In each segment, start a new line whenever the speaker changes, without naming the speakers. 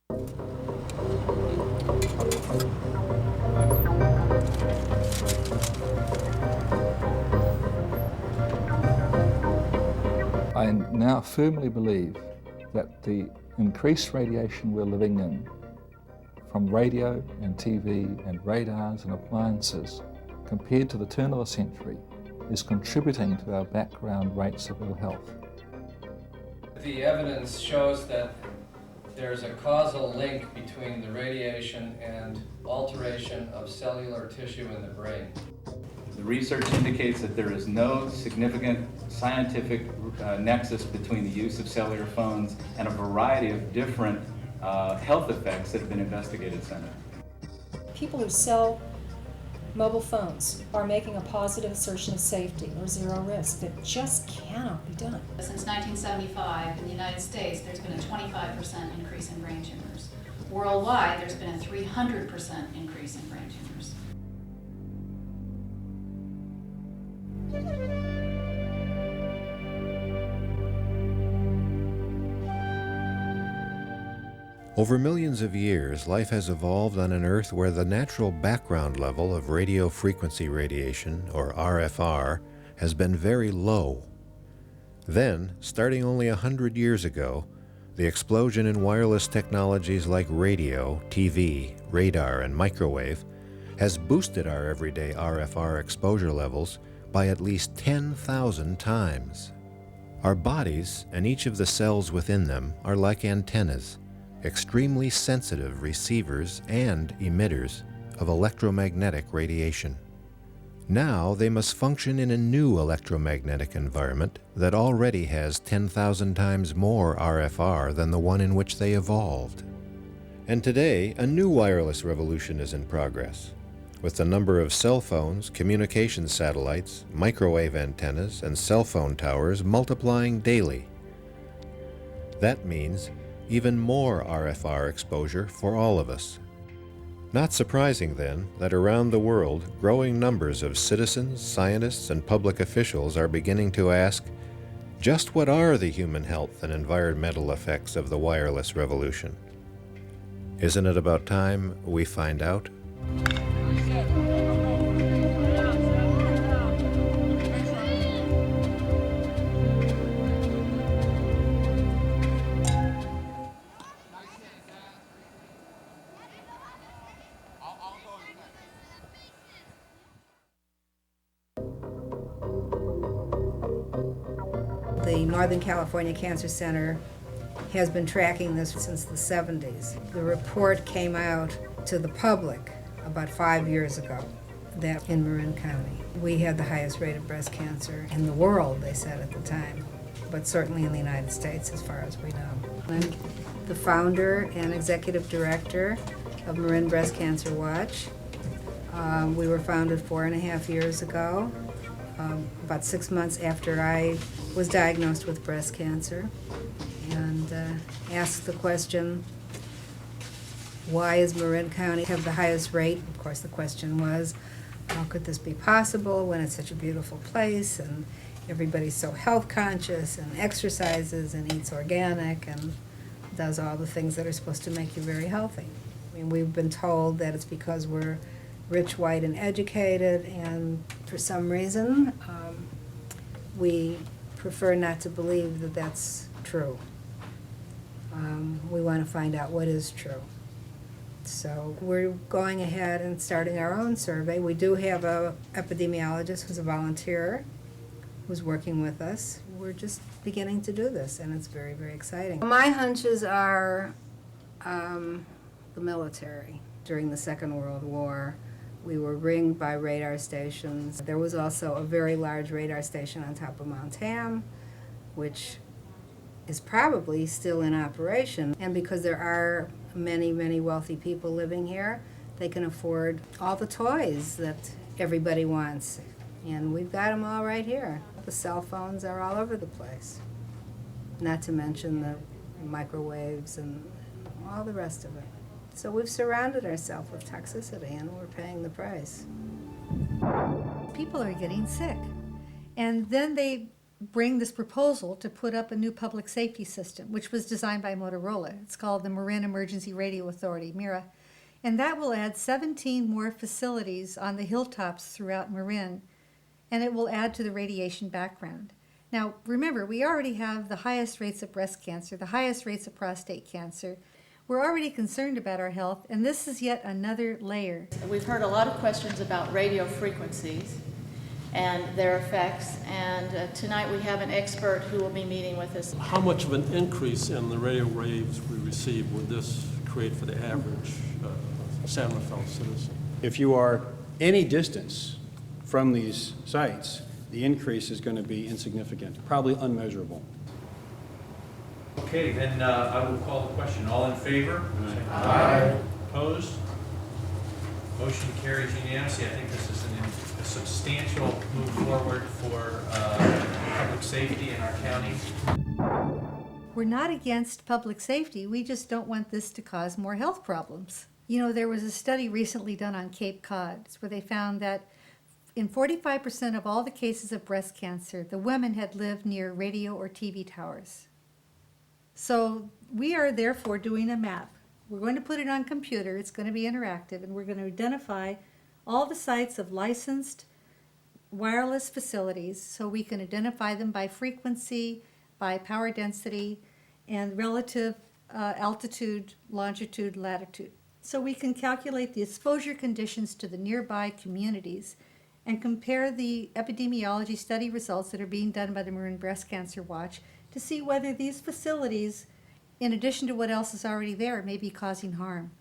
I now firmly believe that the increased radiation we're living in from radio and TV and radars and appliances compared to the turn of the century is contributing to our background rates of ill health.
The evidence shows that there's a causal link between the radiation and alteration of cellular tissue in the brain.
The research indicates that there is no significant scientific nexus between the use of cellular phones and a variety of different health effects that have been investigated, Senator.
People who sell mobile phones are making a positive assertion of safety or zero risk that just cannot be done.
Since 1975 in the United States, there's been a 25% increase in brain tumors. Worldwide, there's been a 300% increase in brain tumors.
Over millions of years, life has evolved on an Earth where the natural background level of radio frequency radiation, or RFR, has been very low. Then, starting only 100 years ago, the explosion in wireless technologies like radio, TV, radar, and microwave has boosted our everyday RFR exposure levels by at least 10,000 times. Our bodies and each of the cells within them are like antennas, extremely sensitive receivers and emitters of electromagnetic radiation. Now they must function in a new electromagnetic environment that already has 10,000 times more RFR than the one in which they evolved. And today, a new wireless revolution is in progress, with the number of cell phones, communication satellites, microwave antennas, and cell phone towers multiplying daily. That means even more RFR exposure for all of us. Not surprising, then, that around the world, growing numbers of citizens, scientists, and public officials are beginning to ask, just what are the human health and environmental effects of the wireless revolution? Isn't it about time we find out?
The Northern California Cancer Center has been tracking this since the 70s. The report came out to the public about 5 years ago that in Marin County we had the highest rate of breast cancer in the world, they said at the time, but certainly in the United States as far as we know. I'm the founder and executive director of Marin Breast Cancer Watch. We were founded 4.5 years ago, about 6 months after I was diagnosed with breast cancer, and asked the question, why does Marin County have the highest rate? Of course, the question was, how could this be possible when it's such a beautiful place and everybody's so health conscious and exercises and eats organic and does all the things that are supposed to make you very healthy? I mean, we've been told that it's because we're rich, white, and educated, and for some reason, we prefer not to believe that that's true. We want to find out what is true. So we're going ahead and starting our own survey. We do have an epidemiologist who's a volunteer who's working with us. We're just beginning to do this, and it's very, very exciting. My hunches are the military. During the Second World War, we were ringed by radar stations. There was also a very large radar station on top of Mount Tam, which is probably still in operation. And because there are many, many wealthy people living here, they can afford all the toys that everybody wants. And we've got them all right here. The cell phones are all over the place. Not to mention the microwaves and all the rest of it. So we've surrounded ourselves with toxicity, and we're paying the price.
People are getting sick. And then they bring this proposal to put up a new public safety system, which was designed by Motorola. It's called the Marin Emergency Radio Authority, MIRA. And that will add 17 more facilities on the hilltops throughout Marin, and it will add to the radiation background. Now, remember, we already have the highest rates of breast cancer, the highest rates of prostate cancer. We're already concerned about our health, and this is yet another layer.
We've heard a lot of questions about radio frequencies and their effects, and tonight we have an expert who will be meeting with us.
How much of an increase in the radio waves we receive would this create for the average San Rafael citizen?
If you are any distance from these sites, the increase is going to be insignificant, probably unmeasurable.
Okay, then I will call the question. All in favor?
Aye.
Opposed? Motion carries unanimously. I think this is a substantial move forward for public safety in our county.
We're not against public safety, we just don't want this to cause more health problems. You know, there was a study recently done on Cape Cod where they found that in 45% of all the cases of breast cancer, the women had lived near radio or TV towers. So we are therefore doing a map. We're going to put it on computer, it's going to be interactive, and we're going to identify all the sites of licensed wireless facilities so we can identify them by frequency, by power density, and relative altitude, longitude, latitude. So we can calculate the exposure conditions to the nearby communities and compare the epidemiology study results that are being done by the Marin Breast Cancer Watch to see whether these facilities, in addition to what else is already there, may be causing harm.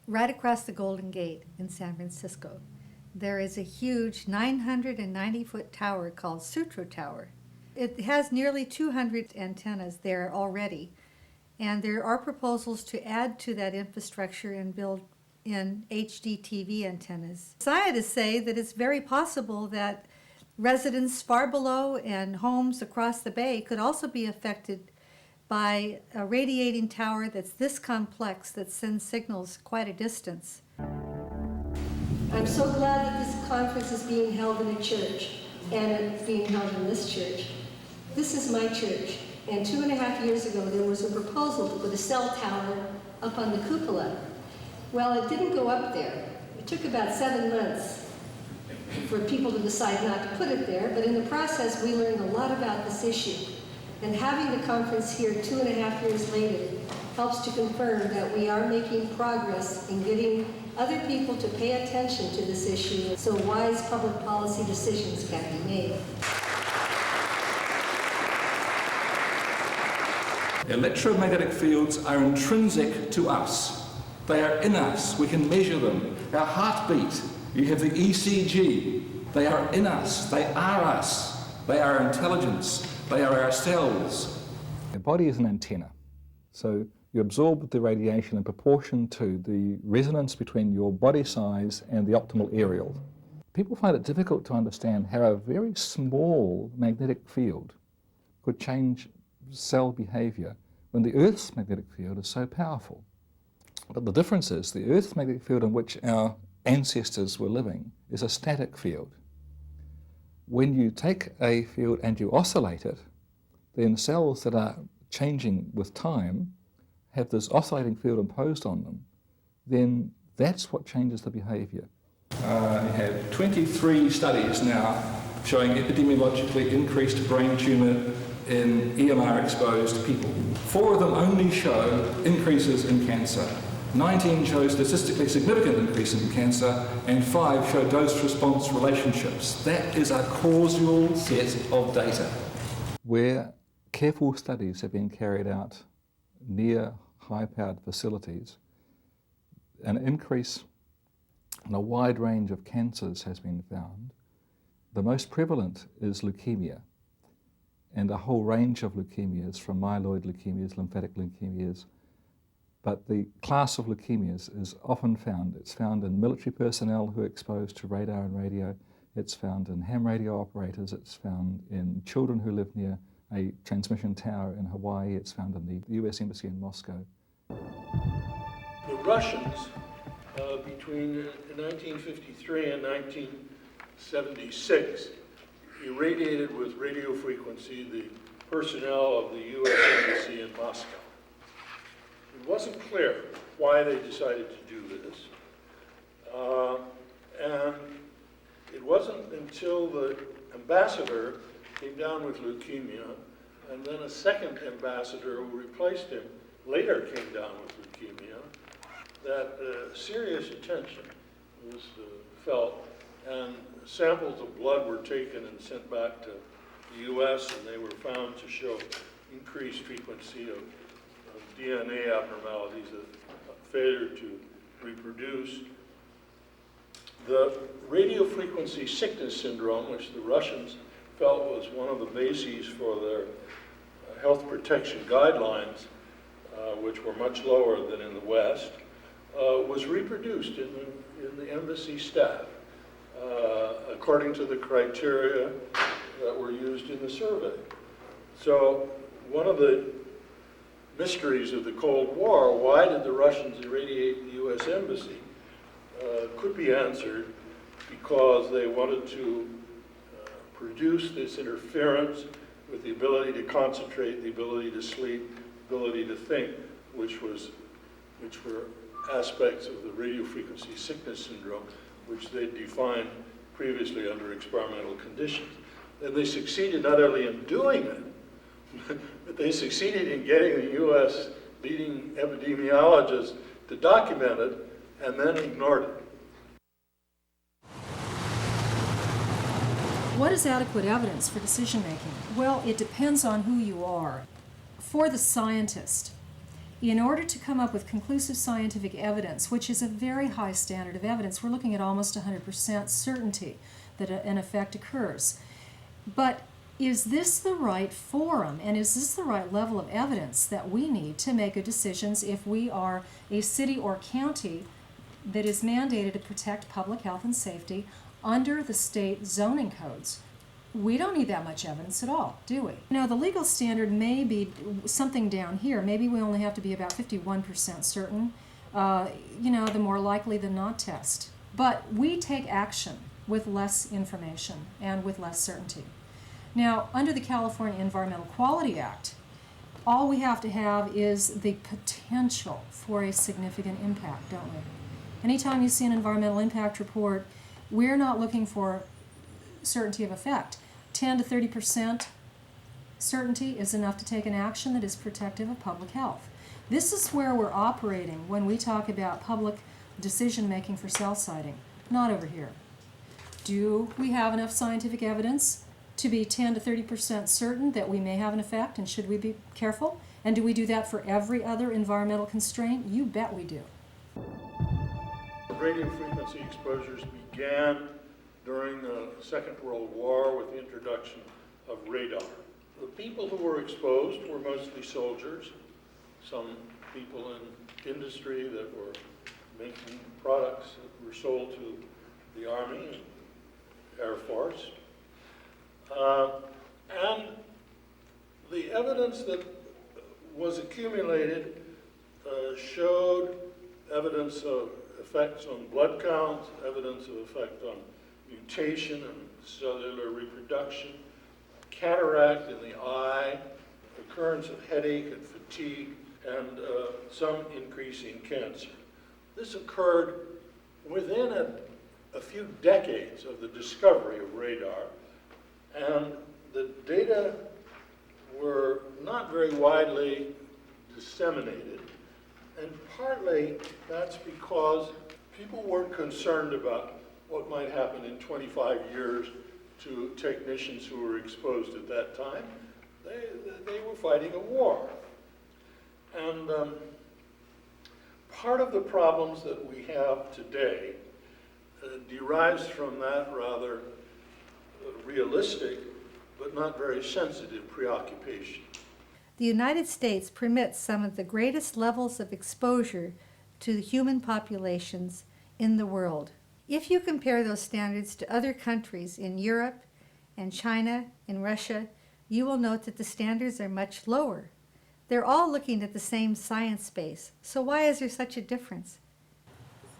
Right across the Golden Gate in San Francisco, there is a huge 990-foot tower called Sutro Tower. It has nearly 200 antennas there already, and there are proposals to add to that infrastructure and build in HD TV antennas. Scientists say that it's very possible that residents far below and homes across the bay could also be affected by a radiating tower that's this complex that sends signals quite a distance.
I'm so glad that this conference is being held in a church, and it's being held in this church. This is my church, and 2.5 years ago there was a proposal to put a cell tower up on the cupola. Well, it didn't go up there. It took about 7 months for people to decide not to put it there, but in the process we learned a lot about this issue. And having the conference here 2.5 years later helps to confirm that we are making progress in getting other people to pay attention to this issue so wise public policy decisions can be made.
Electromagnetic fields are intrinsic to us. They are in us. We can measure them. Our heartbeat, you have the ECG. They are in us. They are us. They are our intelligence. They are our cells.
The body is an antenna. So you absorb the radiation in proportion to the resonance between your body size and the optimal aerial. People find it difficult to understand how a very small magnetic field could change cell behavior when the Earth's magnetic field is so powerful. But the difference is the Earth's magnetic field in which our ancestors were living is a static field. When you take a field and you oscillate it, then cells that are changing with time have this oscillating field imposed on them, then that's what changes the behavior. You have 23 studies now showing epidemiologically increased brain tumour in EMR-exposed people. 4 of them only show increases in cancer. 19 show statistically significant increase in cancer, and 5 show dose-response relationships. That is a causal set of data. Where careful studies have been carried out near high-powered facilities, an increase in a wide range of cancers has been found. The most prevalent is leukemia, and a whole range of leukemias, from myeloid leukemias, lymphatic leukemias. But the class of leukemias is often found. It's found in military personnel who are exposed to radar and radio. It's found in ham radio operators. It's found in children who live near a transmission tower in Hawaii. It's found in the US Embassy in Moscow.
The Russians, between 1953 and 1976,
irradiated with radio frequency the personnel of the U.S. Embassy in Moscow. It wasn't clear why they decided to do this, and it wasn't until the ambassador came down with leukemia, and then a second ambassador who replaced him later came down with leukemia, that serious attention was felt, and samples of blood were taken and sent back to the U.S., and they were found to show increased frequency of DNA abnormalities, a failure to reproduce. The radio frequency sickness syndrome, which the Russians felt was one of the bases for their health protection guidelines, which were much lower than in the West, was reproduced in the embassy staff according to the criteria that were used in the survey. So one of the mysteries of the Cold War, why did the Russians irradiate the U.S. Embassy, could be answered because they wanted to produce this interference with the ability to concentrate, the ability to sleep, the ability to think, which were aspects of the radio frequency sickness syndrome, which they defined previously under experimental conditions. And they succeeded not only in doing it, but they succeeded in getting the U.S. leading epidemiologists to document it and then ignored it.
What is adequate evidence for decision making? Well, it depends on who you are. For the scientist, in order to come up with conclusive scientific evidence, which is a very high standard of evidence, we're looking at almost 100% certainty that an effect occurs. But is this the right forum, and is this the right level of evidence that we need to make good decisions if we are a city or county that is mandated to protect public health and safety under the state zoning codes? We don't need that much evidence at all, do we? Now, the legal standard may be something down here. Maybe we only have to be about 51% certain, the more likely than not test. But we take action with less information and with less certainty. Now, under the California Environmental Quality Act, all we have to have is the potential for a significant impact, don't we? Anytime you see an environmental impact report, we're not looking for certainty of effect. 10 to 30% certainty is enough to take an action that is protective of public health. This is where we're operating when we talk about public decision making for cell siting, not over here. Do we have enough scientific evidence to be 10 to 30% certain that we may have an effect, and should we be careful? And do we do that for every other environmental constraint? You bet we do.
Radio frequency exposures began during the Second World War with the introduction of radar. The people who were exposed were mostly soldiers, some people in industry that were making products that were sold to the Army and Air Force. And the evidence that was accumulated showed evidence of effects on blood counts, evidence of effect on mutation and cellular reproduction, cataract in the eye, occurrence of headache and fatigue, and some increase in cancer. This occurred within a few decades of the discovery of radar, and the data were not very widely disseminated, and partly that's because people weren't concerned about what might happen in 25 years to technicians who were exposed at that time. They were fighting a war. And part of the problems that we have today derives from that rather realistic but not very sensitive preoccupation.
The United States permits some of the greatest levels of exposure to the human populations in the world. If you compare those standards to other countries in Europe and China and Russia, you will note that the standards are much lower. They're all looking at the same science base. So why is there such a difference?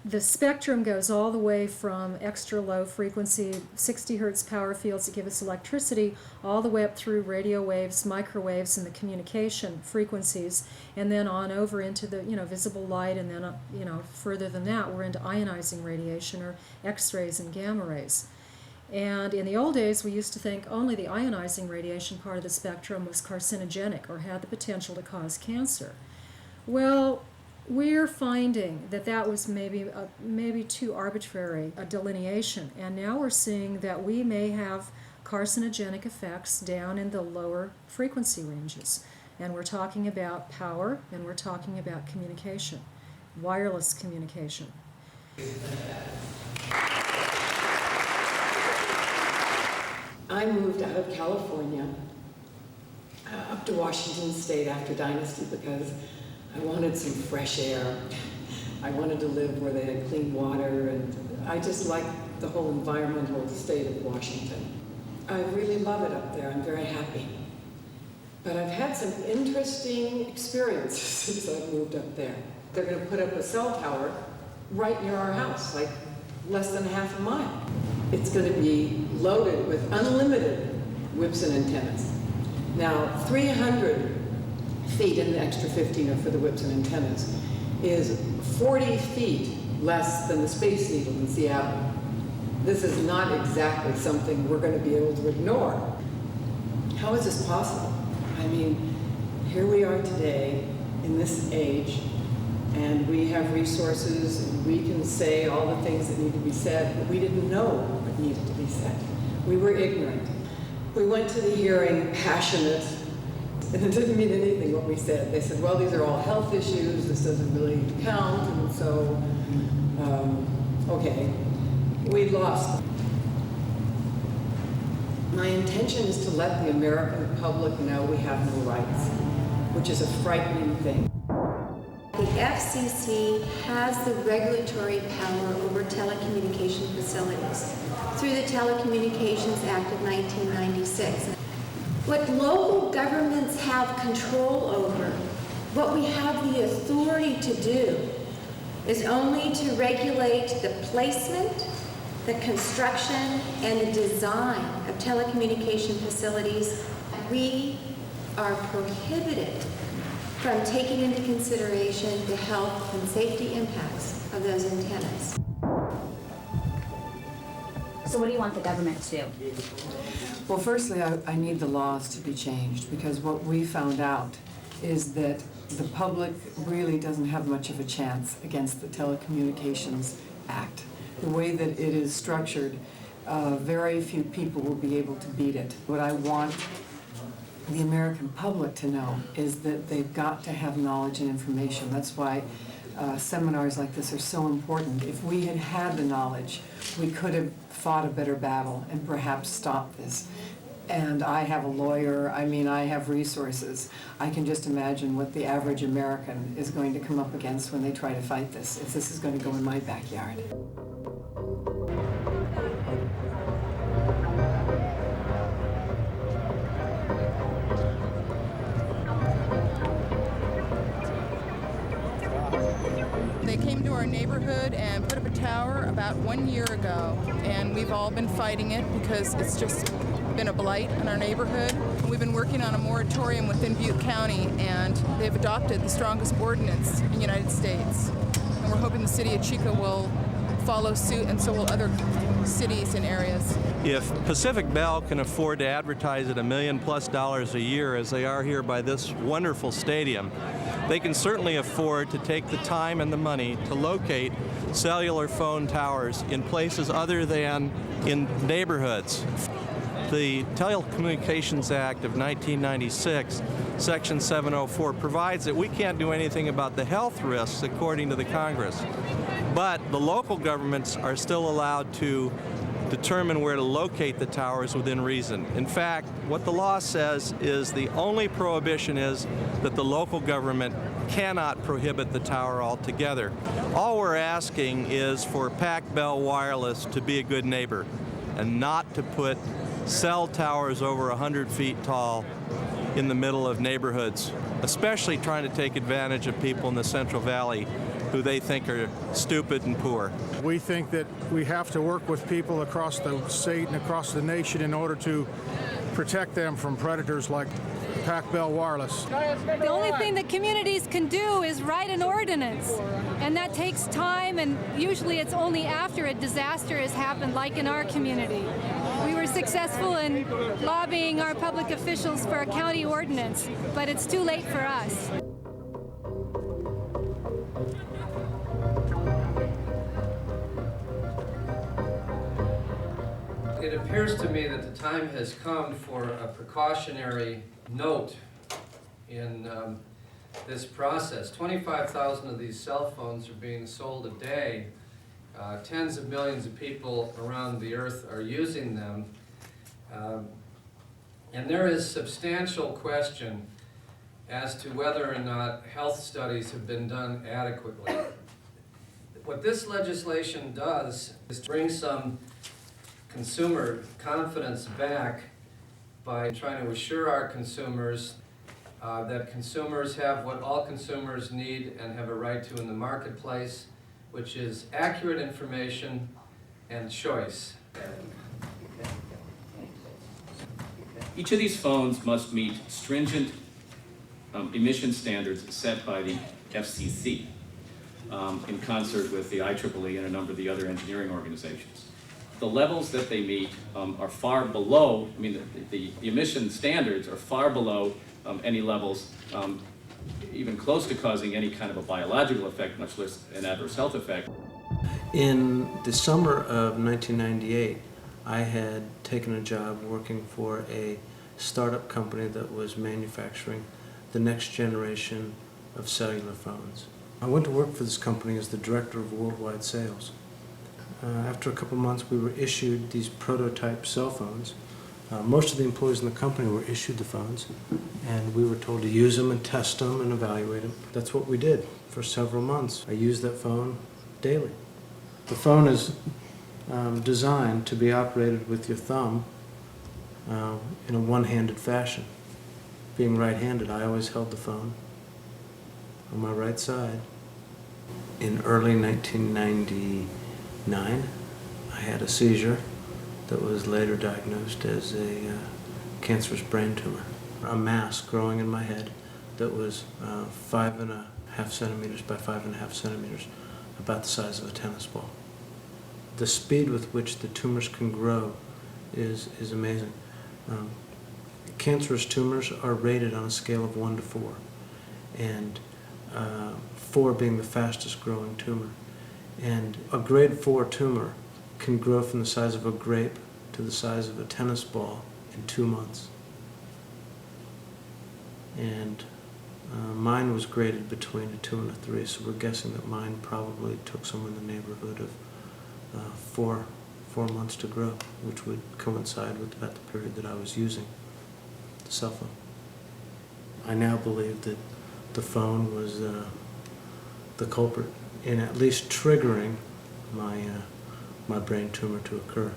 The spectrum goes all the way from extra low frequency, 60 hertz power fields that give us electricity, all the way up through radio waves, microwaves, and the communication frequencies, and then on over into the visible light, and then further than that we're into ionizing radiation, or X-rays and gamma rays. And in the old days, we used to think only the ionizing radiation part of the spectrum was carcinogenic or had the potential to cause cancer. Well, we're finding that that was maybe too arbitrary a delineation, and now we're seeing that we may have carcinogenic effects down in the lower frequency ranges. And we're talking about power, and we're talking about communication, wireless communication.
I moved out of California up to Washington State after Dynasty because I wanted some fresh air. I wanted to live where they had clean water, and I just liked the whole environmental state of Washington. I really love it up there. I'm very happy. But I've had some interesting experiences since I've moved up there. They're going to put up a cell tower right near our house, like less than half a mile. It's going to be loaded with unlimited whips and antennas. Now, 300 feet, and the extra 15 are for the whips and antennas, is 40 feet less than the Space Needle in Seattle. This is not exactly something we're going to be able to ignore. How is this possible? I mean, here we are today in this age, and we have resources, and we can say all the things that need to be said, but we didn't know what needed to be said. We were ignorant. We went to the hearing passionate, and it didn't mean anything what we said. They said, well, these are all health issues, this doesn't really count, and so, okay, we lost. My intention is to let the American public know we have no rights, which is a frightening thing.
The FCC has the regulatory power over telecommunication facilities through the Telecommunications Act of 1996. What local governments have control over, what we have the authority to do, is only to regulate the placement, the construction, and the design of telecommunication facilities. We are prohibited from taking into consideration the health and safety impacts of those antennas.
So what do you want the government to do?
Well, firstly, I need the laws to be changed, because what we found out is that the public really doesn't have much of a chance against the Telecommunications Act. The way that it is structured, very few people will be able to beat it. What I want the American public to know is that they've got to have knowledge and information. That's why seminars like this are so important. If we had had the knowledge, we could have fought a better battle and perhaps stopped this. And I have a lawyer, I mean, I have resources. I can just imagine what the average American is going to come up against when they try to fight this, if this is going to go in my backyard.
They came to our neighborhood and put up a tower about 1 year ago, and we've all been fighting it because it's just been a blight in our neighborhood. We've been working on a moratorium within Butte County, and they've adopted the strongest ordinance in the United States. And we're hoping the city of Chico will follow suit, and so will other cities and areas.
If Pacific Bell can afford to advertise at $1 million+ a year, as they are here by this wonderful stadium, they can certainly afford to take the time and the money to locate cellular phone towers in places other than in neighborhoods. The Telecommunications Act of 1996, Section 704, provides that we can't do anything about the health risks according to the Congress. But the local governments are still allowed to determine where to locate the towers within reason. In fact, what the law says is the only prohibition is that the local government cannot prohibit the tower altogether. All we're asking is for Pac Bell Wireless to be a good neighbor and not to put cell towers over 100 feet tall in the middle of neighborhoods. especially trying to take advantage of people in the Central Valley who they think are stupid and poor.
We think that we have to work with people across the state and across the nation in order to protect them from predators like Pac Bell Wireless.
The only thing that communities can do is write an ordinance, and that takes time, and usually it's only after a disaster has happened, like in our community. We were successful in lobbying our public officials for a county ordinance, but it's too late for us.
It appears to me that the time has come for a precautionary note in this process. 25,000 of these cell phones are being sold a day. Tens of millions of people around the earth are using them. And there is substantial question as to whether or not health studies have been done adequately. What this legislation does is bring some consumer confidence back by trying to assure our consumers that consumers have what all consumers need and have a right to in the marketplace, which is accurate information and choice.
Each of these phones must meet stringent emission standards set by the FCC in concert with the IEEE and a number of the other engineering organizations. The levels that they meet are far below, I mean, the emission standards are far below any levels even close to causing any kind of a biological effect, much less an adverse health effect.
In the summer of 1998, I had taken a job working for a startup company that was manufacturing the next generation of cellular phones. I went to work for this company as the director of worldwide sales. After a couple months, we were issued these prototype cell phones. Most of the employees in the company were issued the phones, and we were told to use them and test them and evaluate them. That's what we did for several months. I used that phone daily. The phone is designed to be operated with your thumb in a one-handed fashion. Being right-handed, I always held the phone on my right side. In early 1999, I had a seizure that was later diagnosed as a cancerous brain tumor. A mass growing in my head that was 5.5 centimeters by 5.5 centimeters, about the size of a tennis ball. The speed with which the tumors can grow is amazing. Cancerous tumors are rated on a scale of 1 to 4, and 4 being the fastest growing tumor. And a grade 4 tumor can grow from the size of a grape to the size of a tennis ball in 2 months. And mine was graded between a 2 and a 3, so we're guessing that mine probably took somewhere in the neighborhood of 4 months to grow, which would coincide with about the period that I was using the cell phone. I now believe that the phone was the culprit in at least triggering my brain tumor to occur.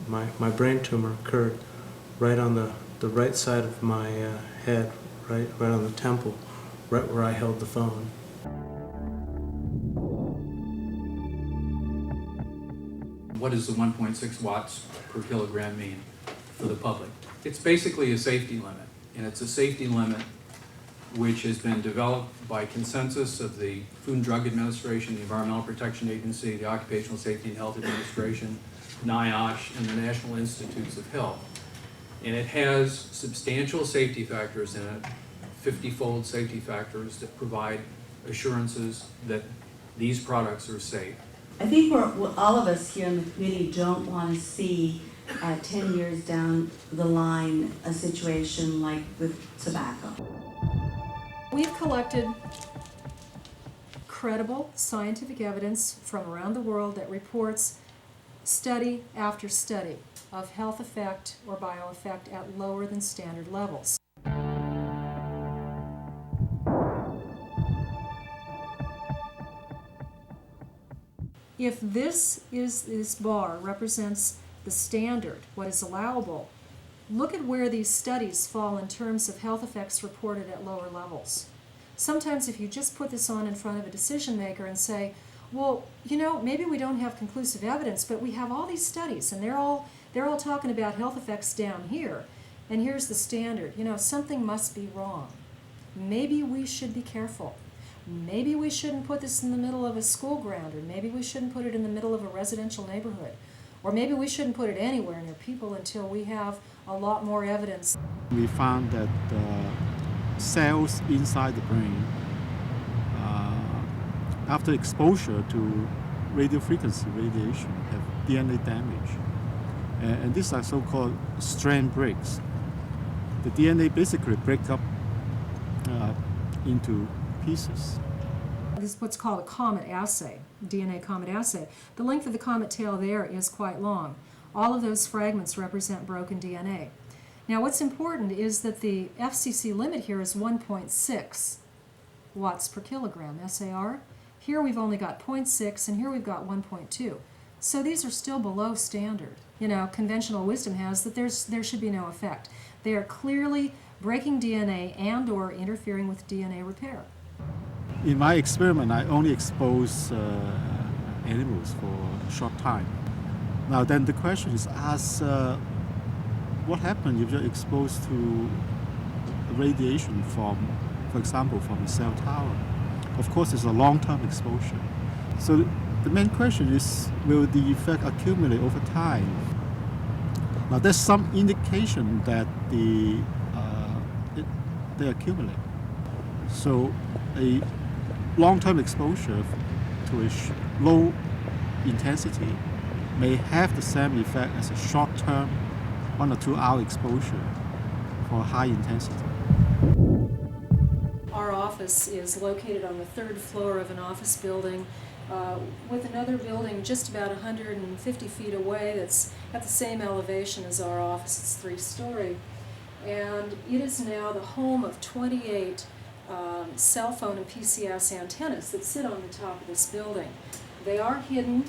My brain tumor occurred right on the right side of my head, right on the temple, right where I held the phone.
What does the 1.6 watts per kilogram mean for the public? It's basically a safety limit, and it's a safety limit which has been developed by consensus of the Food and Drug Administration, the Environmental Protection Agency, the Occupational Safety and Health Administration, NIOSH, and the National Institutes of Health. And it has substantial safety factors in it, 50-fold safety factors that provide assurances that these products are safe.
I think all of us here in the committee don't want to see 10 years down the line a situation like with tobacco.
We've collected credible scientific evidence from around the world that reports study after study of health effect or bioeffect at lower than standard levels. If this bar represents the standard, what is allowable, look at where these studies fall in terms of health effects reported at lower levels. Sometimes if you just put this on in front of a decision maker and say, well, you know, maybe we don't have conclusive evidence, but we have all these studies and they're all talking about health effects down here, and here's the standard. You know, something must be wrong. Maybe we should be careful. Maybe we shouldn't put this in the middle of a school ground, or maybe we shouldn't put it in the middle of a residential neighborhood, or maybe we shouldn't put it anywhere near people until we have a lot more evidence.
We found that cells inside the brain, after exposure to radio frequency radiation, have DNA damage. And these are so-called strand breaks. The DNA basically breaks up into pieces.
This is what's called a comet assay, DNA comet assay. The length of the comet tail there is quite long. All of those fragments represent broken DNA. Now what's important is that the FCC limit here is 1.6 watts per kilogram, SAR. Here we've only got 0.6 and here we've got 1.2. So these are still below standard. You know, conventional wisdom has that there should be no effect. They are clearly breaking DNA and or interfering with DNA repair.
In my experiment, I only expose animals for a short time. Now then the question is asked, what happens if you're exposed to radiation from, for example, from a cell tower? Of course, it's a long-term exposure. So the main question is, will the effect accumulate over time? Now there's some indication that they accumulate. So a long-term exposure to a low intensity may have the same effect as a short-term 1 or 2 hour exposure for high intensity.
Our office is located on the 3rd floor of an office building with another building just about 150 feet away that's at the same elevation as our office. It's 3-story. And it is now the home of 28 cell phone and PCS antennas that sit on the top of this building. They are hidden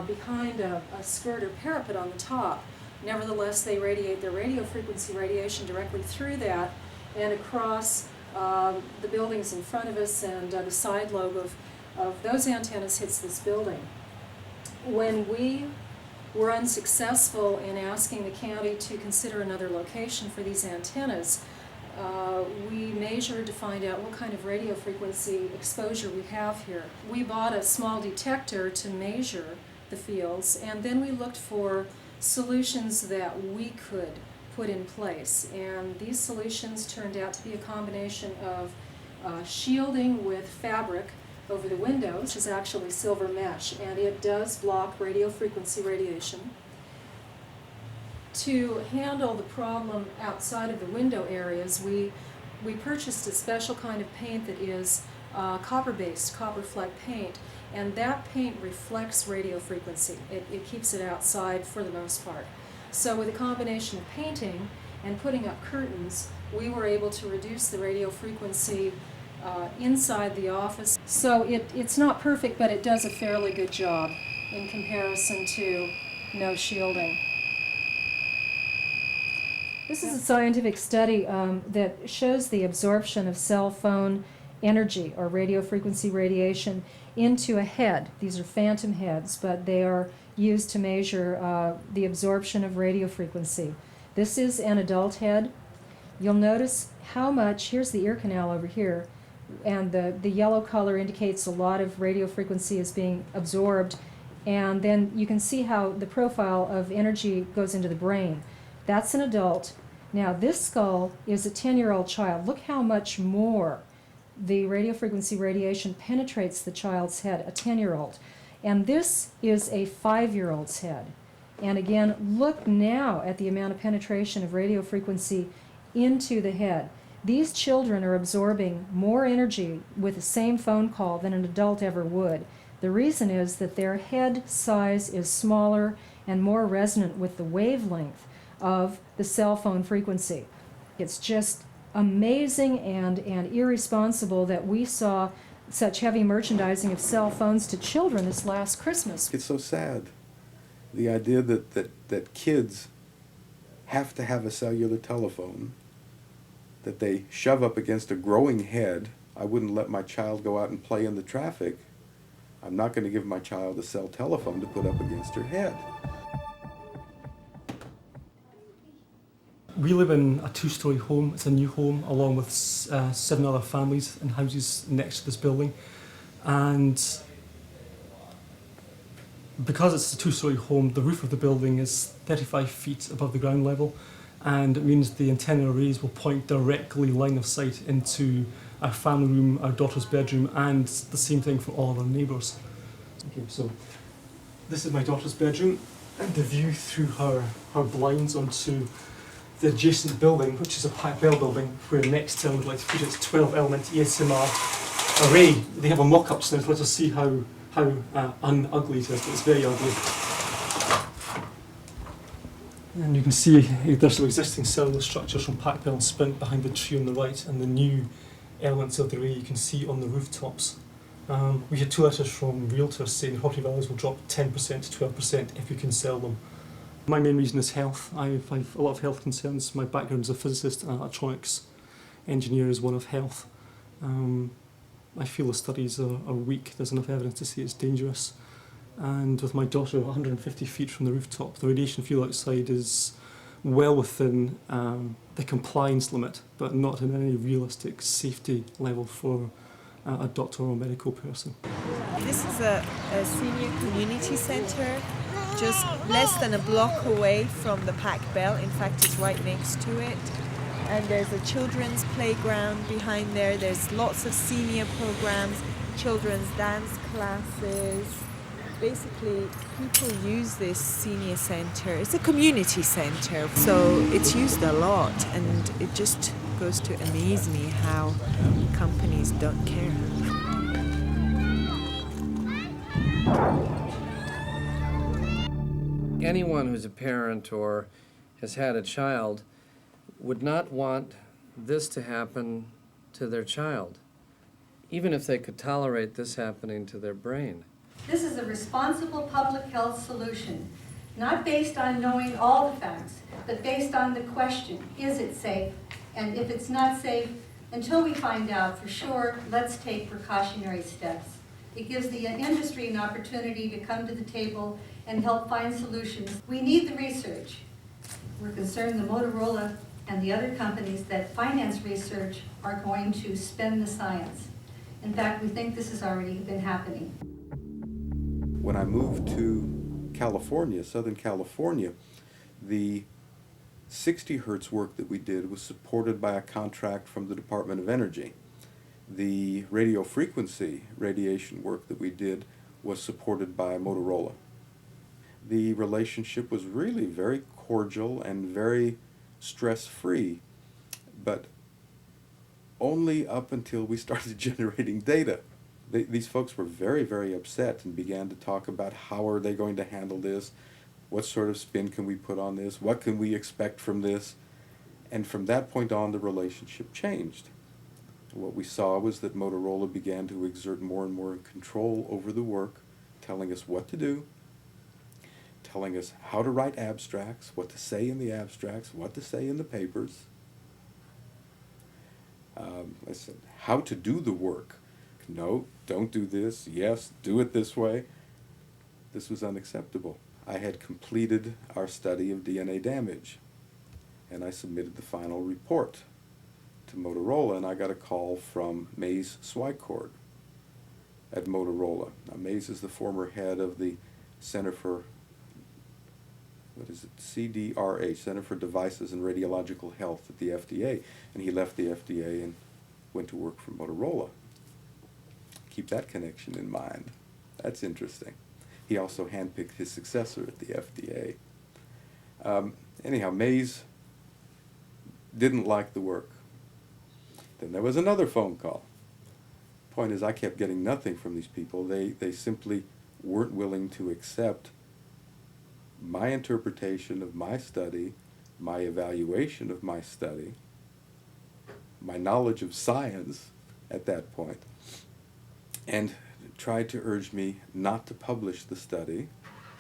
behind a skirt or parapet on the top. Nevertheless, they radiate their radio frequency radiation directly through that and across the buildings in front of us, and the side lobe of those antennas hits this building. When we were unsuccessful in asking the county to consider another location for these antennas, we measured to find out what kind of radio frequency exposure we have here. We bought a small detector to measure the fields, and then we looked for solutions that we could put in place. And these solutions turned out to be a combination of shielding with fabric over the windows, which is actually silver mesh, and it does block radio frequency radiation. To handle the problem outside of the window areas, we purchased a special kind of paint that is copper-based, copper fleck paint, and that paint reflects radio frequency. It keeps it outside for the most part. So with a combination of painting and putting up curtains, we were able to reduce the radio frequency inside the office. So it's not perfect, but it does a fairly good job in comparison to no shielding. This is a scientific study that shows the absorption of cell phone energy or radio frequency radiation into a head. These are phantom heads, but they are used to measure the absorption of radio frequency. This is an adult head. You'll notice how much, here's the ear canal over here, and the yellow color indicates a lot of radio frequency is being absorbed, and then you can see how the profile of energy goes into the brain. That's an adult. Now this skull is a 10-year-old child. Look how much more the radio frequency radiation penetrates the child's head, a 10-year-old. And this is a 5-year-old's head. And again, look now at the amount of penetration of radio frequency into the head. These children are absorbing more energy with the same phone call than an adult ever would. The reason is that their head size is smaller and more resonant with the wavelength of the cell phone frequency. It's just amazing and irresponsible that we saw such heavy merchandising of cell phones to children this last Christmas.
It's so sad, the idea that kids have to have a cellular telephone that they shove up against a growing head. I wouldn't let my child go out and play in the traffic. I'm not going to give my child a cell telephone to put up against her head.
We live in a two-storey home. It's a new home, along with 7 other families in houses next to this building. And because it's a two-storey home, the roof of the building is 35 feet above the ground level, and it means the antenna arrays will point directly line of sight into our family room, our daughter's bedroom, and the same thing for all of our neighbours. Okay, so this is my daughter's bedroom, and the view through her blinds onto the adjacent building, which is a Pac Bell building, where Nextel would like to put its 12-element ESMR array. They have a mock-up, so let us see how un-ugly it is, but it's very ugly. And you can see there's some existing cellular structures from Pac Bell and Sprint behind the tree on the right, and the new elements of the array you can see on the rooftops. We had 2 letters from realtors saying property values will drop 10% to 12% if you can sell them. My main reason is health. I have a lot of health concerns. My background as a physicist and an electronics engineer is one of health. I feel the studies are weak. There's enough evidence to say it's dangerous. And with my daughter 150 feet from the rooftop, the radiation field outside is well within the compliance limit, but not in any realistic safety level for a doctor or a medical person.
This is a senior community centre, just less than a block away from the Pac Bell. In fact, it's right next to it. And there's a children's playground behind there. There's lots of senior programs, children's dance classes. Basically, people use this senior centre. It's a community centre, so it's used a lot, and it just goes to amaze me how companies don't care.
Anyone who's a parent or has had a child would not want this to happen to their child, even if they could tolerate this happening to their brain.
This is a responsible public health solution, not based on knowing all the facts, but based on the question, is it safe? And if it's not safe, until we find out for sure, let's take precautionary steps. It gives the industry an opportunity to come to the table and help find solutions. We need the research. We're concerned the Motorola and the other companies that finance research are going to spend the science. In fact, we think this has already been happening.
When I moved to California, Southern California, the 60 hertz work that we did was supported by a contract from the Department of Energy. The radio frequency radiation work that we did was supported by Motorola. The relationship was really very cordial and very stress-free, but only up until we started generating data. These folks were very, very upset and began to talk about how are they going to handle this, what sort of spin can we put on this, what can we expect from this, and from that point on the relationship changed. What we saw was that Motorola began to exert more and more control over the work, telling us what to do, telling us how to write abstracts, what to say in the abstracts, what to say in the papers. I said, how to do the work. No, don't do this. Yes, do it this way. This was unacceptable. I had completed our study of DNA damage, and I submitted the final report to Motorola, and I got a call from Mays Swycord at Motorola. Now, Mays is the former head of the Center for, CDRH, Center for Devices and Radiological Health at the FDA, and he left the FDA and went to work for Motorola. Keep that connection in mind. That's interesting. He also handpicked his successor at the FDA. Anyhow, Mays didn't like the work. Then there was another phone call. Point is, I kept getting nothing from these people. They simply weren't willing to accept my interpretation of my study, my evaluation of my study, my knowledge of science at that point, and tried to urge me not to publish the study.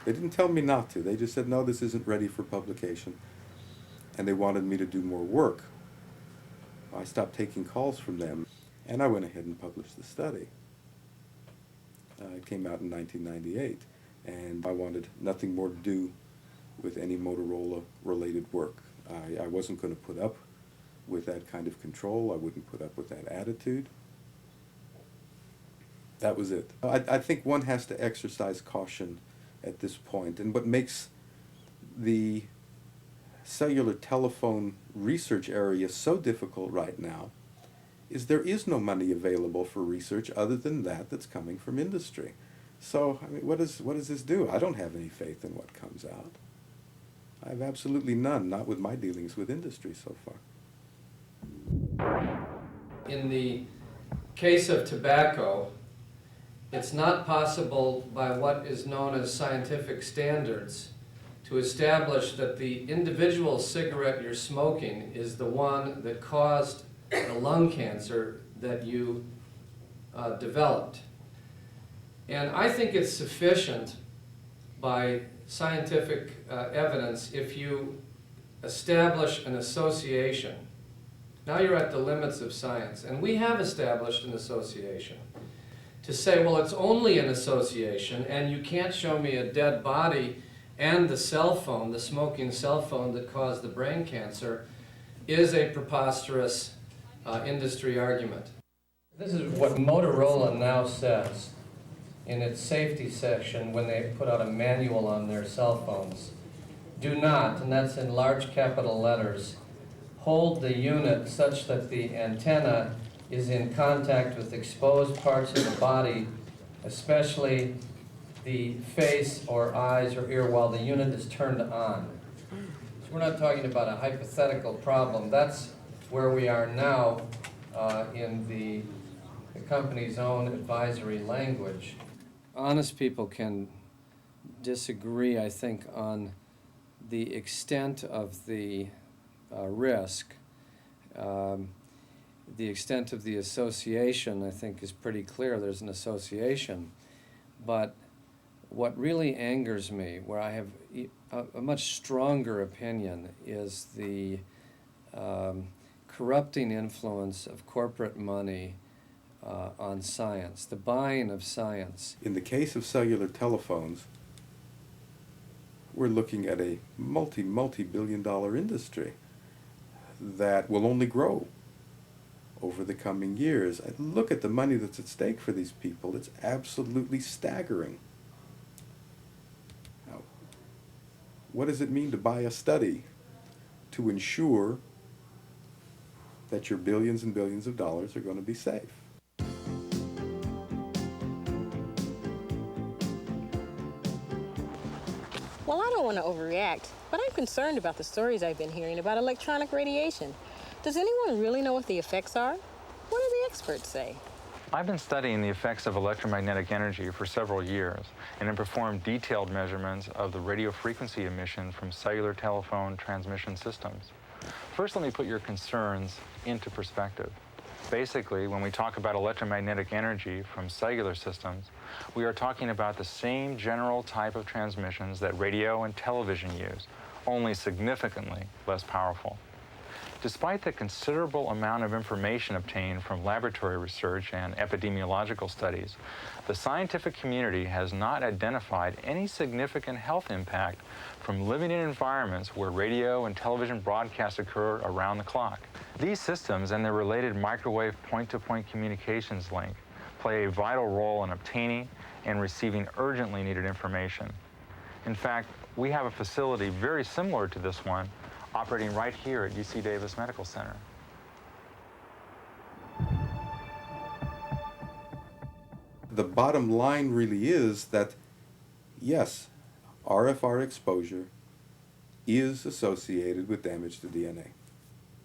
They didn't tell me not to. They just said, no, this isn't ready for publication. and they wanted me to do more work. I stopped taking calls from them, and I went ahead and published the study. It came out in 1998, and I wanted nothing more to do with any Motorola-related work. I wasn't going to put up with that kind of control. I wouldn't put up with that attitude. That was it. I think one has to exercise caution at this point, and what makes the cellular telephone research area so difficult right now is there is no money available for research other than that's coming from industry. So, I mean, what does this do? I don't have any faith in what comes out. I have absolutely none, not with my dealings with industry so far.
In the case of tobacco, it's not possible by what is known as scientific standards to establish that the individual cigarette you're smoking is the one that caused the lung cancer that you developed. And I think it's sufficient by scientific evidence if you establish an association. Now you're at the limits of science, and we have established an association. To say, well, it's only an association, and you can't show me a dead body and the cell phone, the smoking cell phone that caused the brain cancer, is a preposterous industry argument. This is what Motorola now says in its safety section when they put out a manual on their cell phones. Do not, and that's in large capital letters, hold the unit such that the antenna is in contact with exposed parts of the body, especially the face or eyes or ear, while the unit is turned on. So we're not talking about a hypothetical problem. That's where we are now in the company's own advisory language. Honest people can disagree, I think, on the extent of the risk. The extent of the association, I think, is pretty clear. There's an association. But what really angers me, where I have a much stronger opinion, is the corrupting influence of corporate money on science, the buying of science.
In the case of cellular telephones, we're looking at a multi-billion-dollar industry that will only grow over the coming years. Look at the money that's at stake for these people. It's absolutely staggering. Now, what does it mean to buy a study to ensure that your billions and billions of dollars are going to be safe?
Well, I don't want to overreact, but I'm concerned about the stories I've been hearing about electronic radiation. Does anyone really know what the effects are? What do the experts say?
I've been studying the effects of electromagnetic energy for several years and have performed detailed measurements of the radio frequency emissions from cellular telephone transmission systems. First, let me put your concerns into perspective. Basically, when we talk about electromagnetic energy from cellular systems, we are talking about the same general type of transmissions that radio and television use, only significantly less powerful. Despite the considerable amount of information obtained from laboratory research and epidemiological studies, the scientific community has not identified any significant health impact from living in environments where radio and television broadcasts occur around the clock. These systems and their related microwave point-to-point communications link play a vital role in obtaining and receiving urgently needed information. In fact, we have a facility very similar to this one operating right here at UC Davis Medical Center.
The bottom line really is that, yes, RFR exposure is associated with damage to DNA.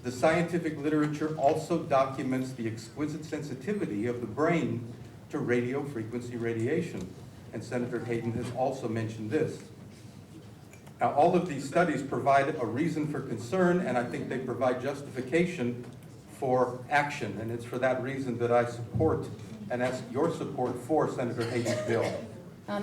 The scientific literature also documents the exquisite sensitivity of the brain to radio frequency radiation, and Senator Hayden has also mentioned this. Now, all of these studies provide a reason for concern, and I think they provide justification for action, and it's for that reason that I support and ask your support for Senator Hayden's bill.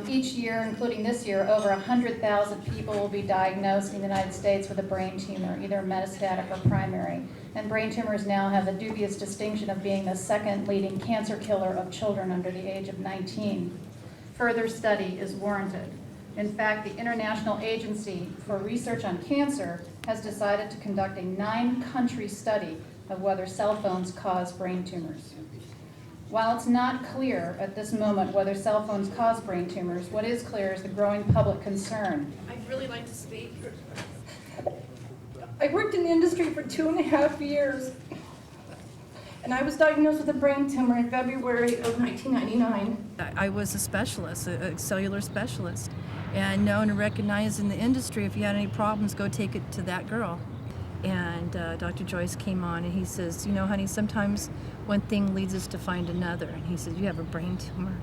Each year, including this year, over 100,000 people will be diagnosed in the United States with a brain tumor, either metastatic or primary. And brain tumors now have the dubious distinction of being the second leading cancer killer of children under the age of 19. Further study is warranted. In fact, the International Agency for Research on Cancer has decided to conduct a 9-country study of whether cell phones cause brain tumors. While it's not clear at this moment whether cell phones cause brain tumors, what is clear is the growing public concern.
I'd really like to speak. I worked in the industry for 2.5 years, and I was diagnosed with a brain tumor in February of 1999.
I was a specialist, a cellular specialist, and known and recognized in the industry. If you had any problems, go take it to that girl. And Dr. Joyce came on and he says, you know, honey, sometimes one thing leads us to find another. And he said, you have a brain tumor.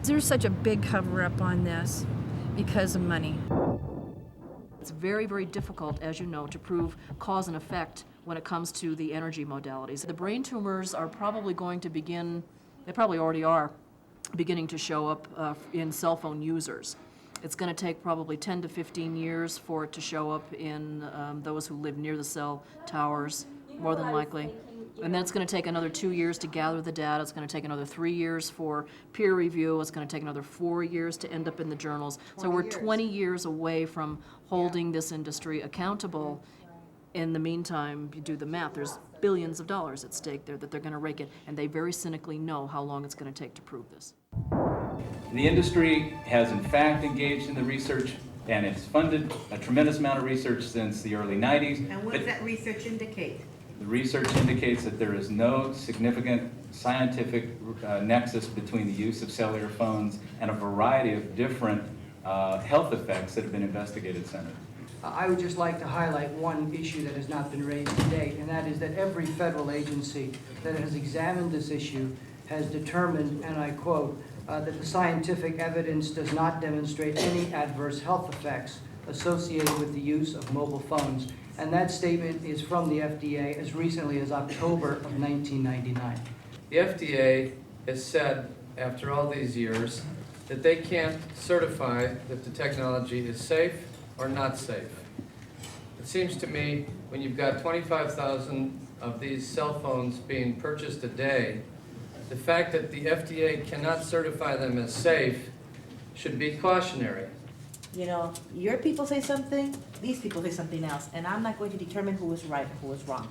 There's such a big cover-up on this because of money.
It's very, very difficult, as you know, to prove cause and effect when it comes to the energy modalities. The brain tumors are probably going to begin, they probably already are, beginning to show up in cell phone users. It's going to take probably 10 to 15 years for it to show up in those who live near the cell towers, more than likely. And then it's going to take another 2 years to gather the data. It's going to take another 3 years for peer review. It's going to take another 4 years to end up in the journals. So we're 20 years away from holding this industry accountable. In the meantime, you do the math, there's billions of dollars at stake there that they're going to rake in, and they very cynically know how long it's going to take to prove this.
The industry has in fact engaged in the research, and it's funded a tremendous amount of research since the early 90s.
And what does that research indicate?
The research indicates that there is no significant scientific nexus between the use of cellular phones and a variety of different health effects that have been investigated, Senator.
I would just like to highlight one issue that has not been raised to date, and that is that every federal agency that has examined this issue has determined, and I quote, that the scientific evidence does not demonstrate any adverse health effects associated with the use of mobile phones. And that statement is from the FDA as recently as October of 1999.
The FDA has said, after all these years, that they can't certify that the technology is safe or not safe. It seems to me when you've got 25,000 of these cell phones being purchased a day, the fact that the FDA cannot certify them as safe should be cautionary.
You know, your people say something, these people say something else, and I'm not going to determine who is right and who is wrong.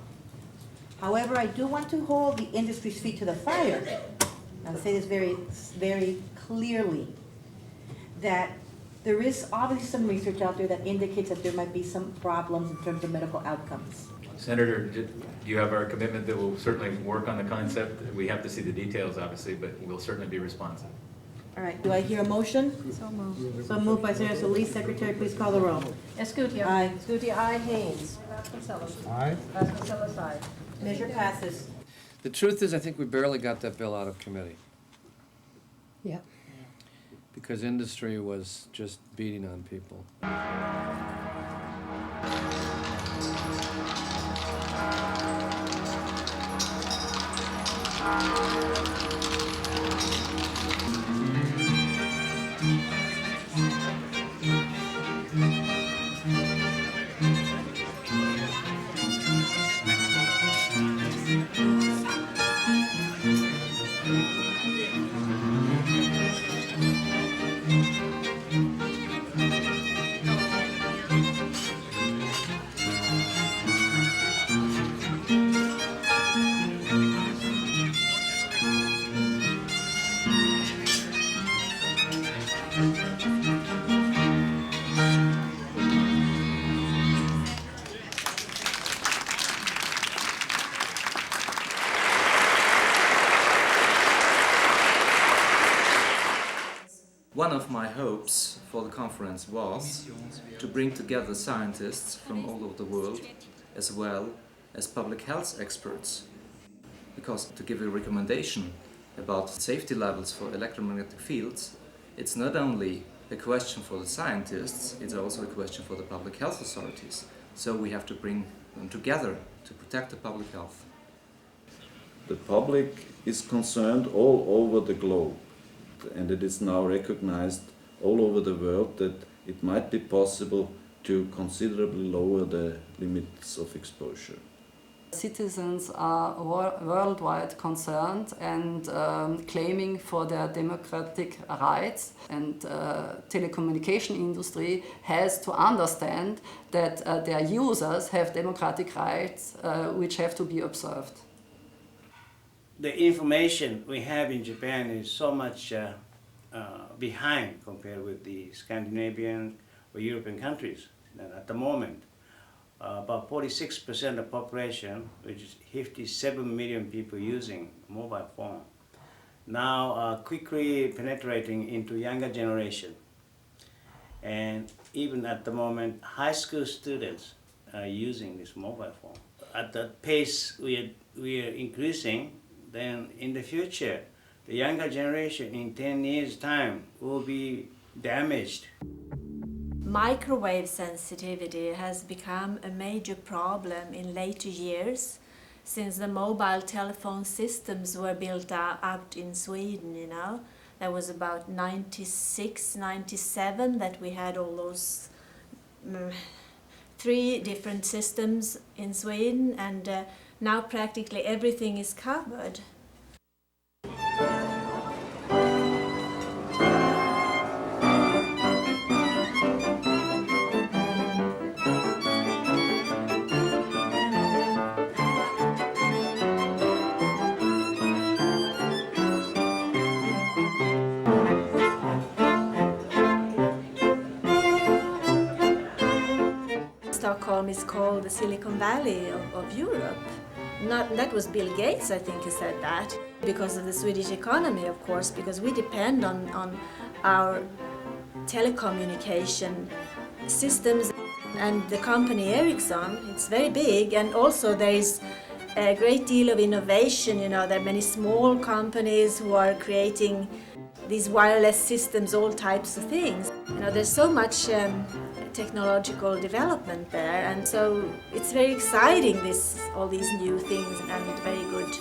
However, I do want to hold the industry's feet to the fire and say this very, very clearly, that there is obviously some research out there that indicates that there might be some problems in terms of medical outcomes.
Senator, do you have our commitment that we'll certainly work on the concept? We have to see the details, obviously, but we'll certainly be responsive.
All right, do I hear a motion?
So moved.
So moved by Senator Solis. Secretary, please call the roll.
Escutia.
Aye. Escutia, aye. Haynes.
Vasconcelos.
Aye. Vasconcelos, aye. Measure passes.
The truth is, I think we barely got that bill out of committee.
Yeah.
Because industry was just beating on people.
One of my hopes for the conference was to bring together scientists from all over the world as well as public health experts, because to give a recommendation about safety levels for electromagnetic fields, it's not only a question for the scientists, it's also a question for the public health authorities. So we have to bring them together to protect the public health.
The public is concerned all over the globe
and it is now recognized all over the world that it might be possible to considerably lower the limits of exposure.
Citizens are worldwide concerned and claiming for their democratic rights, and telecommunication industry has to understand that their users have democratic rights which have to be observed.
The information we have in Japan is so much behind compared with the Scandinavian or European countries at the moment. About 46% of population, which is 57 million people using mobile phone, now quickly penetrating into younger generation. And even at the moment, high school students are using this mobile phone. At the pace we are increasing, then in the future, the younger generation in 10 years' time will be damaged.
Microwave sensitivity has become a major problem in later years since the mobile telephone systems were built out in Sweden, you know. That was about 96, 97 that we had all those 3 different systems in Sweden, and now practically everything is covered. Stockholm is called the Silicon Valley of Europe. That was Bill Gates, I think, who said that. Because of the Swedish economy, of course, because we depend on our telecommunication systems. And the company Ericsson, it's very big, and also there is a great deal of innovation. You know, there are many small companies who are creating these wireless systems, all types of things. You know, there's so much technological development there, and so it's very exciting, all these new things, and very good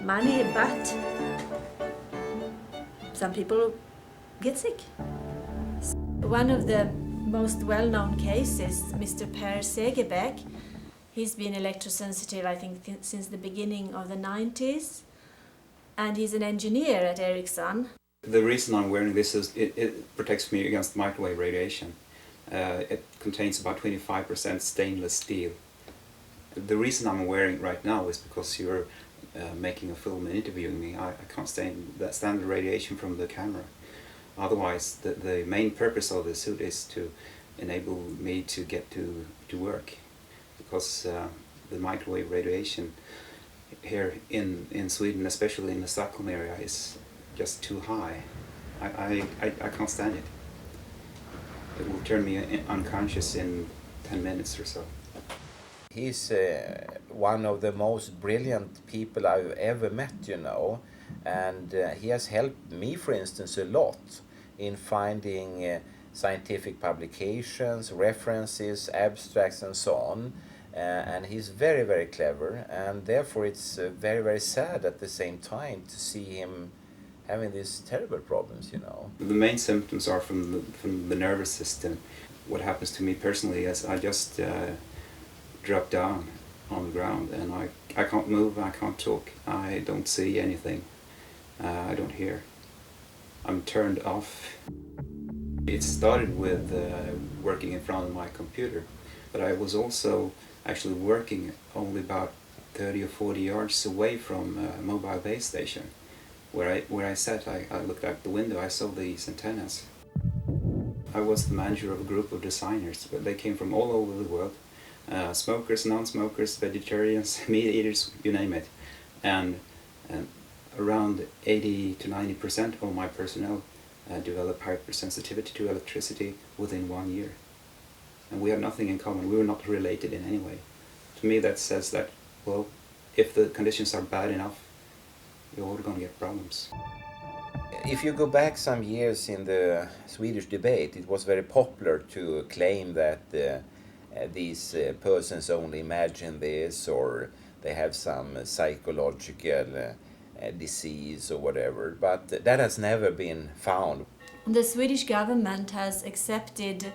money, but some people get sick. One of the most well-known cases, Mr. Per Segerbäck, he's been electrosensitive, I think, since the beginning of the 90s, and he's an engineer at Ericsson.
The reason I'm wearing this is it protects me against microwave radiation. It contains about 25% stainless steel. The reason I'm wearing it right now is because you're making a film and interviewing me. I can't stand the radiation from the camera. Otherwise, the main purpose of the suit is to enable me to get to work, because the microwave radiation here in Sweden, especially in the Stockholm area, is just too high. I can't stand it. It will turn me unconscious in 10 minutes or so.
He's one of the most brilliant people I've ever met, you know, and he has helped me, for instance, a lot in finding scientific publications, references, abstracts, and so on. And he's very, very clever, and therefore it's very, very sad at the same time to see him having these terrible problems, you know.
The main symptoms are from the nervous system. What happens to me personally is I just drop down on the ground, and I can't move, I can't talk, I don't see anything, I don't hear. I'm turned off. It started with working in front of my computer, but I was also actually working only about 30 or 40 yards away from a mobile base station. Where I sat, I looked out the window, I saw these antennas. I was the manager of a group of designers, but they came from all over the world. Smokers, non-smokers, vegetarians, meat eaters, you name it. And around 80 to 90% of my personnel developed hypersensitivity to electricity within 1 year. And we have nothing in common, we were not related in any way. To me that says that, well, if the conditions are bad enough, you're all going to get problems.
If you go back some years in the Swedish debate, it was very popular to claim that these persons only imagine this, or they have some psychological disease or whatever, but that has never been found.
The Swedish government has accepted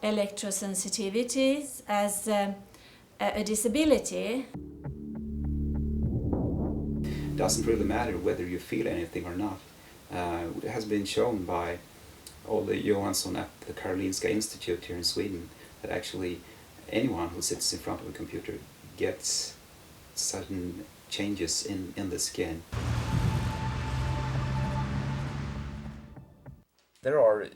electrosensitivities as a disability.
It doesn't really matter whether you feel anything or not. It has been shown by Olle Johansson at the Karolinska Institute here in Sweden that actually anyone who sits in front of a computer gets sudden changes in the skin.
There are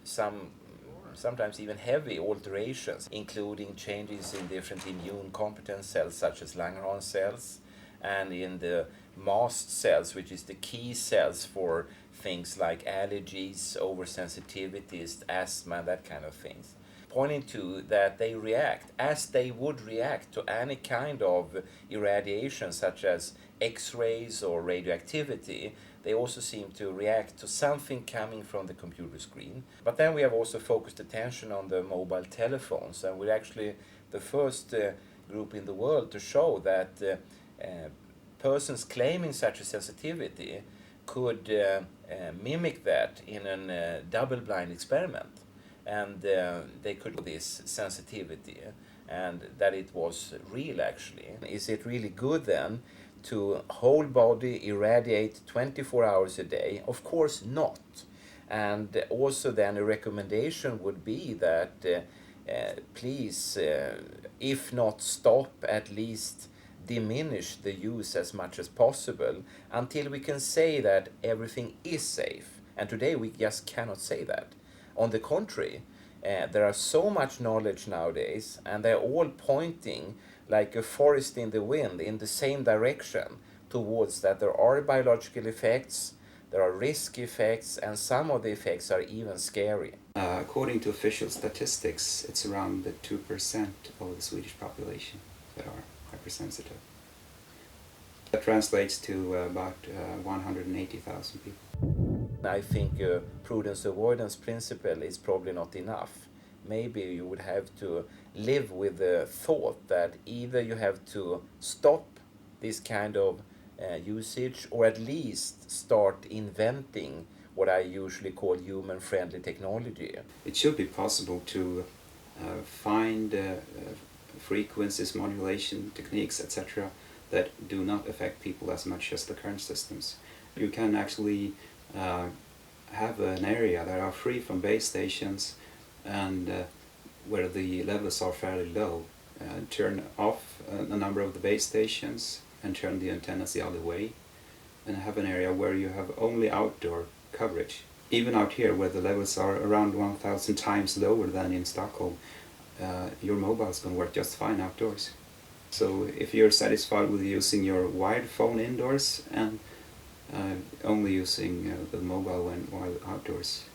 sometimes even heavy alterations, including changes in different immune competence cells such as Langerhans cells, and in the mast cells, which is the key cells for things like allergies, oversensitivities, asthma, that kind of things. Pointing to that they react as they would react to any kind of irradiation such as X-rays or radioactivity. They also seem to react to something coming from the computer screen. But then we have also focused attention on the mobile telephones, and we're actually the first group in the world to show that persons claiming such a sensitivity could mimic that in a double-blind experiment. And they could do this sensitivity, and that it was real actually. Is it really good then to whole body irradiate 24 hours a day? Of course not. And also then a recommendation would be that please, if not stop, at least diminish the use as much as possible until we can say that everything is safe. And today we just cannot say that. On the contrary, there are so much knowledge nowadays, and they're all pointing like a forest in the wind in the same direction towards that there are biological effects, there are risk effects, and some of the effects are even scary.
According to official statistics, it's around 2% of the Swedish population that are hypersensitive. That translates to about 180,000 people.
I think a prudence avoidance principle is probably not enough. Maybe you would have to live with the thought that either you have to stop this kind of usage, or at least start inventing what I usually call human-friendly technology.
It should be possible to find frequencies, modulation techniques, etc., that do not affect people as much as the current systems. You can actually have an area that are free from base stations and where the levels are fairly low. Turn off a number of the base stations and turn the antennas the other way, and have an area where you have only outdoor coverage. Even out here where the levels are around 1,000 times lower than in Stockholm, your mobile is going to work just fine outdoors. So if you're satisfied with using your wired phone indoors and only using the mobile while outdoors,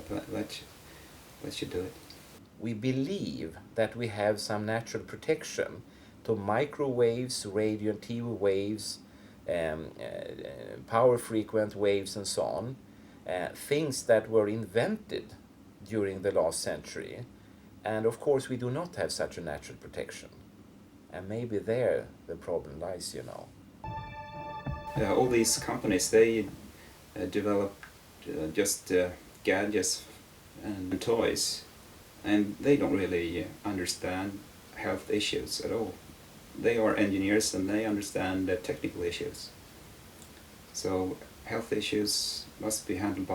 that should do it.
We believe that we have some natural protection to microwaves, radio and TV waves, power frequent waves and so on, things that were invented during the last century. And of course we do not have such a natural protection. And maybe there the problem lies, you know.
All these companies, they develop just gadgets and toys, and they don't really understand health issues at all. They are engineers and they understand technical issues. So health issues must be handled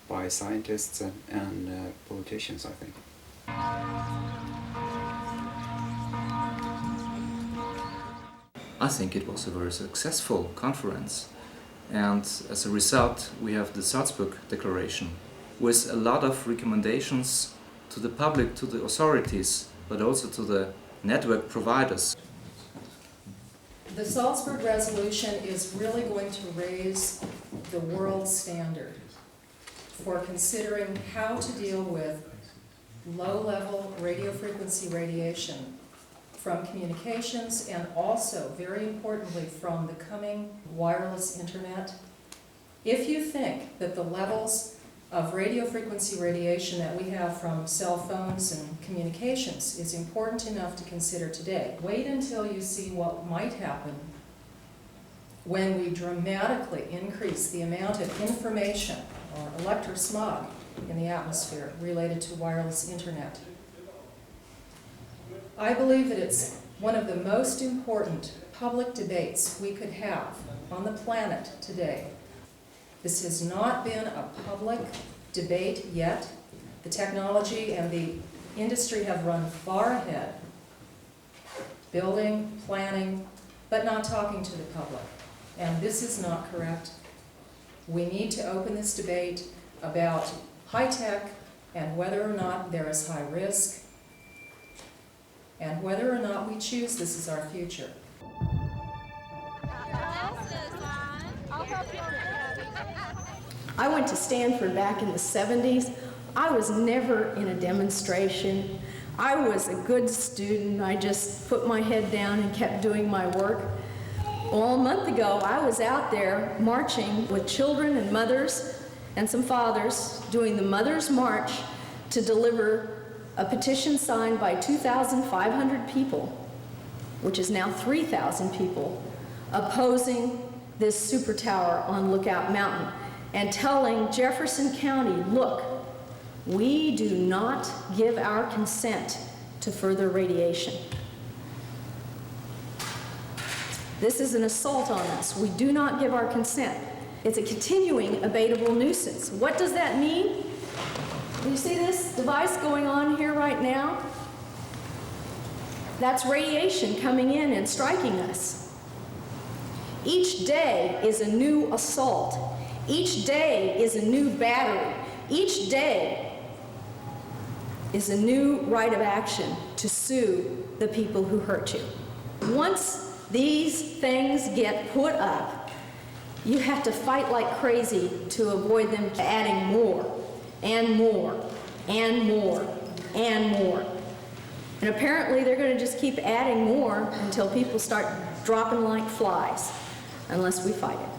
by scientists and politicians, I think.
I think it was a very successful conference, and as a result we have the Salzburg Declaration with a lot of recommendations to the public, to the authorities, but also to the network providers.
The Salzburg Resolution is really going to raise the world standard for considering how to deal with low-level radio frequency radiation from communications, and also, very importantly, from the coming wireless internet. If you think that the levels of radio frequency radiation that we have from cell phones and communications is important enough to consider today, wait until you see what might happen
when we dramatically increase the amount of information or electrosmog in the atmosphere related to wireless internet. I believe that it's one of the most important public debates we could have on the planet today. This has not been a public debate yet. The technology and the industry have run far ahead, building, planning, but not talking to the public. And this is not correct. We need to open this debate about high tech and whether or not there is high risk and whether or not we choose this as our future.
I went to Stanford back in the 70s. I was never in a demonstration. I was a good student. I just put my head down and kept doing my work. Well, a month ago, I was out there marching with children and mothers and some fathers doing the Mother's March to deliver a petition signed by 2,500 people, which is now 3,000 people, opposing this super tower on Lookout Mountain and telling Jefferson County, look, we do not give our consent to further radiation. This is an assault on us. We do not give our consent. It's a continuing abatable nuisance. What does that mean? Do you see this device going on here right now? That's radiation coming in and striking us. Each day is a new assault. Each day is a new battery. Each day is a new right of action to sue the people who hurt you. Once these things get put up, you have to fight like crazy to avoid them adding more and more and more and more. And apparently they're going to just keep adding more until people start dropping like flies, unless we fight it.